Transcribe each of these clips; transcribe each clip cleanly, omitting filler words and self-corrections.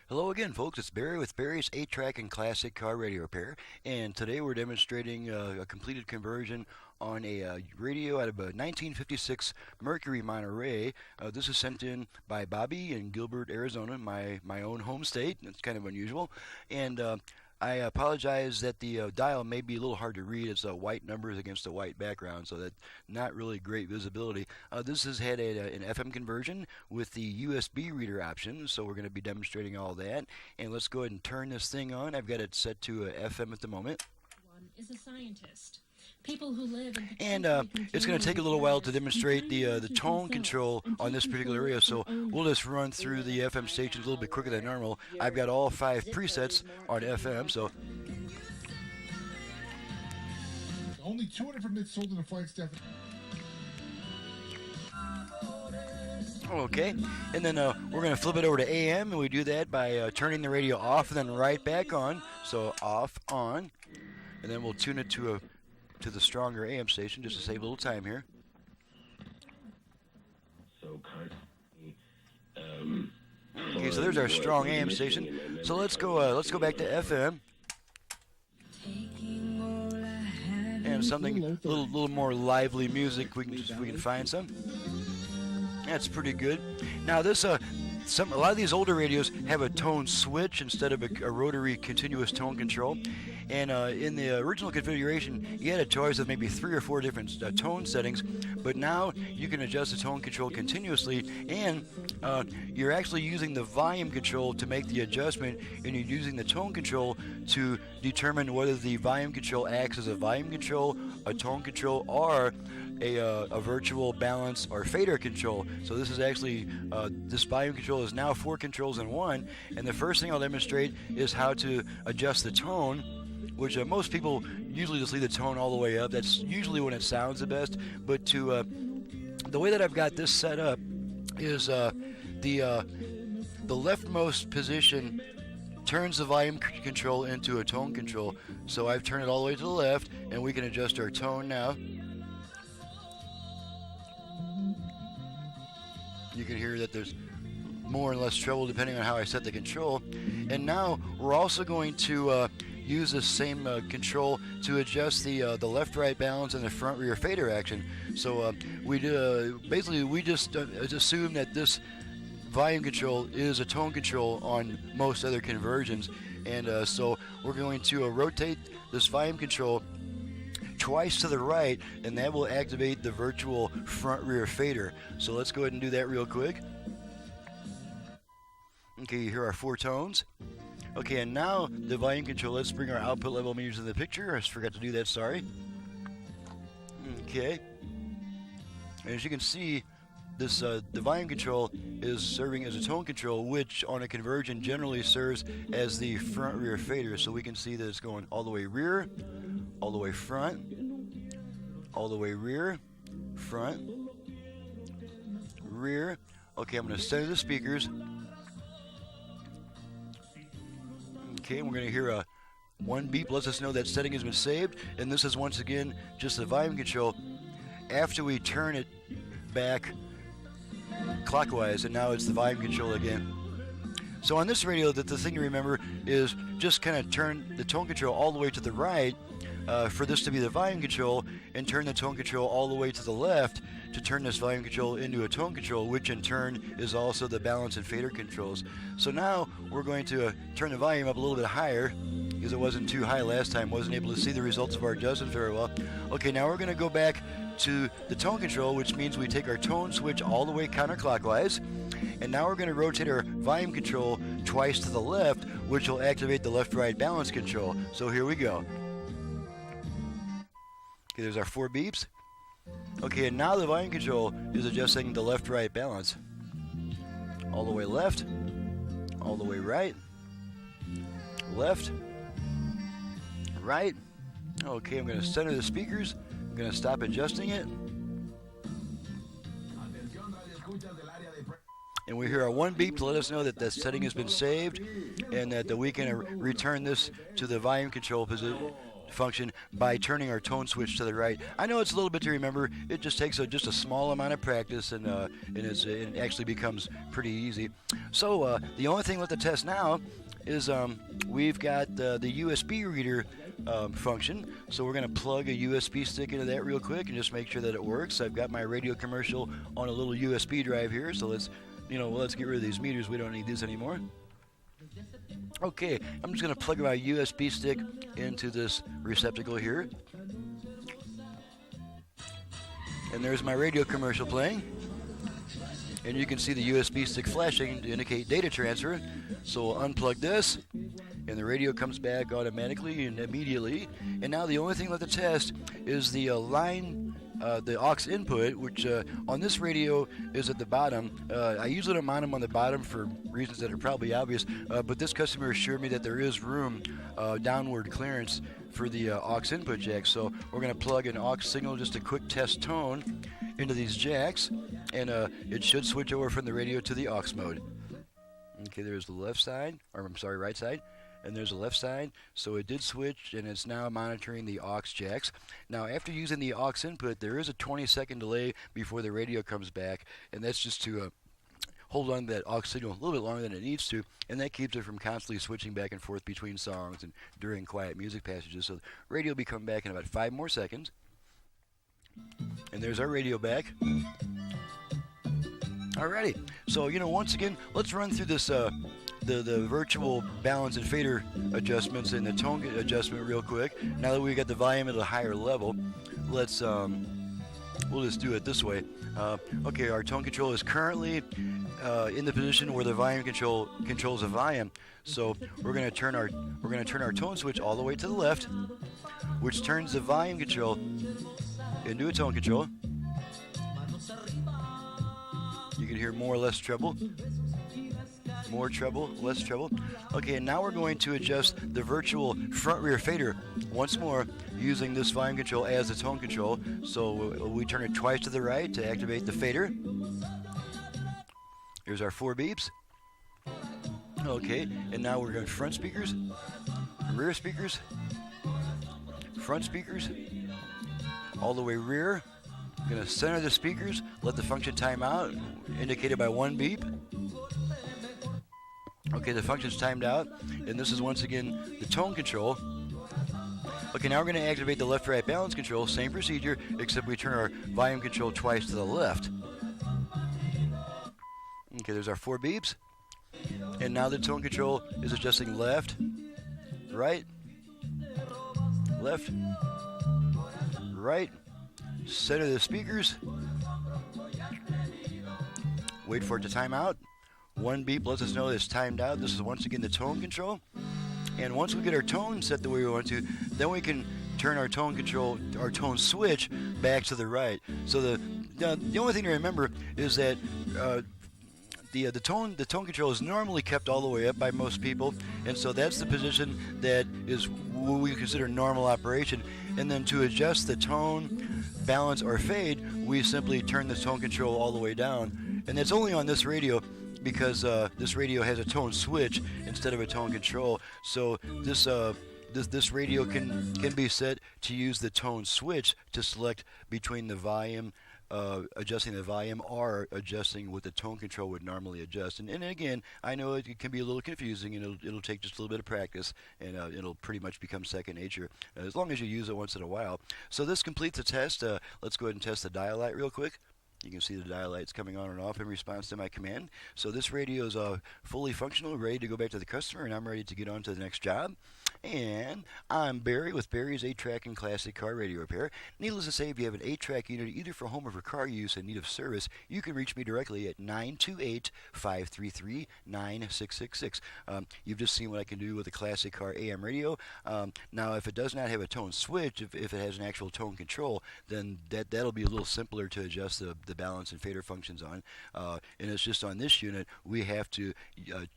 Hello again, folks. It's Barry with Barry's 8-Track and Classic Car Radio Repair, and today we're demonstrating a completed conversion on a radio out of a 1956 Mercury Monterey. This is sent in by Bobby in Gilbert, Arizona, my own home state. It's kind of unusual, and I apologize that the dial may be a little hard to read. It's white numbers against a white background, so that's not really great visibility. This has had an FM conversion with the USB reader option, so we're going to be demonstrating all that. And let's go ahead and turn this thing on. I've got it set to FM at the moment. One is a scientist. People who live in And it's going to take a little while to demonstrate the tone control on this particular area, so we'll just run through the FM stations a little bit quicker than normal. I've got all 5 presets on FM, so Only 200 from it sold in the Flagstaff. okay. And then we're going to flip it over to AM, and we do that by turning the radio off and then right back on. So off, on, and then we'll tune it to the stronger AM station just to save a little time here. Okay, so there's our strong AM station. So let's go back to FM. And something a little more lively music. We can find some. That's pretty good. Now this a lot of these older radios have a tone switch instead of a rotary continuous tone control. And in the original configuration, you had a choice of maybe 3 or 4 different tone settings, but now you can adjust the tone control continuously, and you're actually using the volume control to make the adjustment, and you're using the tone control to determine whether the volume control acts as a volume control, a tone control, or a virtual balance or fader control. So this is actually this volume control is now 4 controls in one. And the first thing I'll demonstrate is how to adjust the tone, which most people usually just leave the tone all the way up. That's usually when it sounds the best. But to the way that I've got this set up is the leftmost position turns the volume control into a tone control. So I've turned it all the way to the left, and we can adjust our tone now. You can hear that there's more and less treble depending on how I set the control. And now we're also going to use the same control to adjust the left-right balance and the front-rear fader action. So we just assume that this volume control is a tone control on most other conversions, and so we're going to rotate this volume control twice to the right, and that will activate the virtual front-rear fader. So let's go ahead and do that real quick. Okay, you hear our 4 tones. Okay, and now the volume control, let's bring our output level meters in the picture. I just forgot to do that, sorry. Okay. And as you can see, this the volume control is serving as a tone control, which on a conversion generally serves as the front-rear fader. So we can see that it's going all the way rear, all the way front, all the way rear, front, rear. Okay, I'm going to center the speakers. Okay, we're going to hear a 1 beep, lets us know that setting has been saved, and this is once again just the volume control after we turn it back clockwise, and now it's the volume control again. So on this radio, the thing to remember is just kind of turn the tone control all the way to the right for this to be the volume control, and turn the tone control all the way to the left to turn this volume control into a tone control, which in turn is also the balance and fader controls. So now we're going to turn the volume up a little bit higher because it wasn't too high last time, wasn't able to see the results of our adjustments very well. Okay, now we're going to go back to the tone control, which means we take our tone switch all the way counterclockwise, and now we're going to rotate our volume control twice to the left, which will activate the left-right balance control. So here we go. Okay, there's our 4 beeps. Okay, and now the volume control is adjusting the left-right balance. All the way left, all the way right, left, right. Okay, I'm going to center the speakers. I'm going to stop adjusting it. And we hear our 1 beep to let us know that the setting has been saved, and that we can return this to the volume control function by turning our tone switch to the right. I know it's a little bit to remember. It just takes just a small amount of practice, and it actually becomes pretty easy. So the only thing with the test now is we've got the USB reader function. So we're going to plug a USB stick into that real quick and just make sure that it works. I've got my radio commercial on a little USB drive here, so let's get rid of these meters. We don't need these anymore. Okay, I'm just going to plug my USB stick into this receptacle here. And there's my radio commercial playing. And you can see the USB stick flashing to indicate data transfer. So we'll unplug this, and the radio comes back automatically and immediately. And now the only thing left to test is the the aux input, which on this radio is at the bottom. I usually don't mount them on the bottom for reasons that are probably obvious, but this customer assured me that there is room, downward clearance for the aux input jack. So we're going to plug an aux signal, just a quick test tone, into these jacks, and it should switch over from the radio to the aux mode. Okay, there's the left side, or I'm sorry, right side. And there's the left side, so it did switch, and it's now monitoring the aux jacks. Now, after using the aux input, there is a 20-second delay before the radio comes back, and that's just to hold on to that aux signal a little bit longer than it needs to, and that keeps it from constantly switching back and forth between songs and during quiet music passages. So the radio will be coming back in about 5 more seconds. And there's our radio back. Alrighty, so once again, let's run through this the virtual balance and fader adjustments and the tone adjustment real quick. Now that we got the volume at a higher level, let's we'll just do it this way. Okay, our tone control is currently in the position where the volume controls the volume. So we're going to turn our tone switch all the way to the left, which turns the volume control into a tone control. You can hear more or less treble. More treble, less treble. Okay, and now we're going to adjust the virtual front-rear fader once more using this volume control as the tone control. So we turn it twice to the right to activate the fader. Here's our 4 beeps. Okay, and now we're going front speakers, rear speakers, front speakers, all the way rear. I'm going to center the speakers, let the function time out, indicated by 1 beep. Okay, the function's timed out, and this is once again the tone control. Okay, now we're going to activate the left-right balance control, same procedure, except we turn our volume control twice to the left. Okay, there's our 4 beeps. And now the tone control is adjusting left, right, left, right, center the speakers. Wait for it to time out. 1 beep lets us know it's timed out. This is once again the tone control. And once we get our tone set the way we want to, then we can turn our tone control, our tone switch back to the right. So the only thing to remember is that the tone control is normally kept all the way up by most people, and so that's the position that is what we consider normal operation. And then to adjust the tone, balance, or fade, we simply turn the tone control all the way down. And that's only on this radio, because this radio has a tone switch instead of a tone control. So this radio can be set to use the tone switch to select between the volume, adjusting the volume, or adjusting what the tone control would normally adjust. And again, I know it can be a little confusing, and it'll take just a little bit of practice, and it'll pretty much become second nature as long as you use it once in a while. So this completes the test. Let's go ahead and test the dial light real quick. You can see the dial lights coming on and off in response to my command. So this radio is fully functional, ready to go back to the customer, and I'm ready to get on to the next job. And I'm Barry with Barry's 8-Track and Classic Car Radio Repair. Needless to say, if you have an 8-track unit either for home or for car use in need of service, you can reach me directly at 928-533-9666. You've just seen what I can do with a classic car AM radio. Now, if it does not have a tone switch, if it has an actual tone control, then that'll be a little simpler to adjust the balance and fader functions on. And it's just on this unit, we have to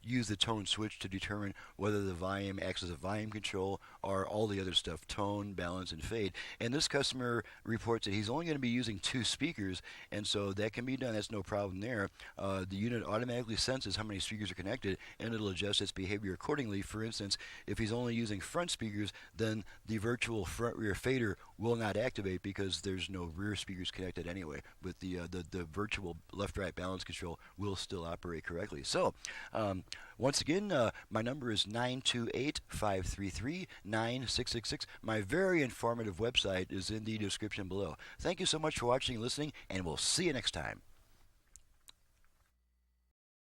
use the tone switch to determine whether the volume acts as a volume volume control or all the other stuff, tone, balance, and fade. And this customer reports that he's only going to be using 2 speakers, and so that can be done. That's no problem there. The unit automatically senses how many speakers are connected, and it'll adjust its behavior accordingly. For instance, if he's only using front speakers, then the virtual front-rear fader will not activate because there's no rear speakers connected anyway. But the virtual left-right balance control will still operate correctly. So, once again, my number is 928-533-9666. My very informative website is in the description below. Thank you so much for watching and listening, and we'll see you next time.